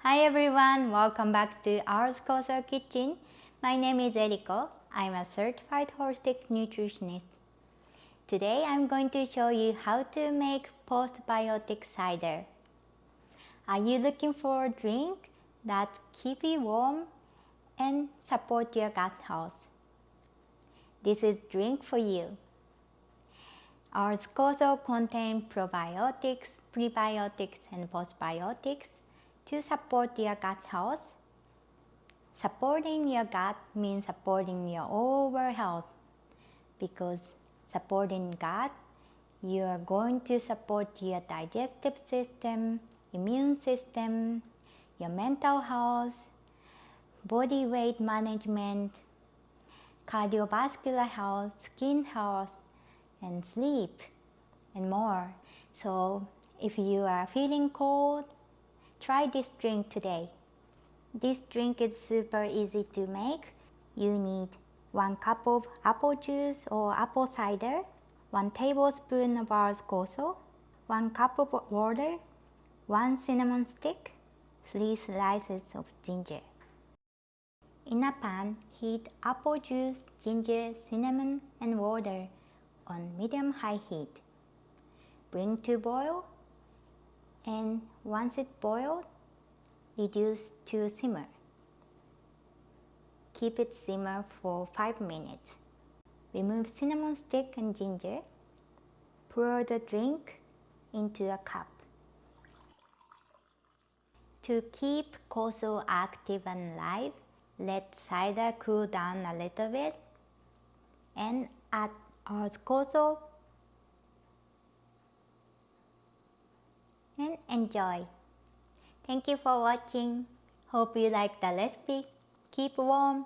Hi everyone, welcome back to our Koso Kitchen. My name is Eriko. I'm a certified holistic nutritionist. Today I'm going to show you how to make postbiotic cider. Are you looking for a drink that keep you warm and support your gut health? This is drink for you. Our Koso contains probiotics, prebiotics, and postbiotics to support your gut health. Supporting your gut means supporting your overall health, because supporting gut, you are going to support your digestive system, immune system, your mental health, body weight management, cardiovascular health, skin health, and sleep, and more. So if you are feeling cold, try this drink today. This drink is super easy to make. You need 1 cup of apple juice or apple cider, 1 tablespoon of our Koso, 1 cup of water, 1 cinnamon stick, 3 slices of ginger. In a pan, heat apple juice, ginger, cinnamon, and water on medium-high heat. Bring to boil, and once it boils, reduce to simmer. Keep it simmer for 5 minutes. Remove cinnamon stick and ginger. Pour the drink into a cup. To keep Koso active and live, let cider cool down a little bit and add our Koso and enjoy. Thank you for watching. Hope you like the recipe. Keep warm.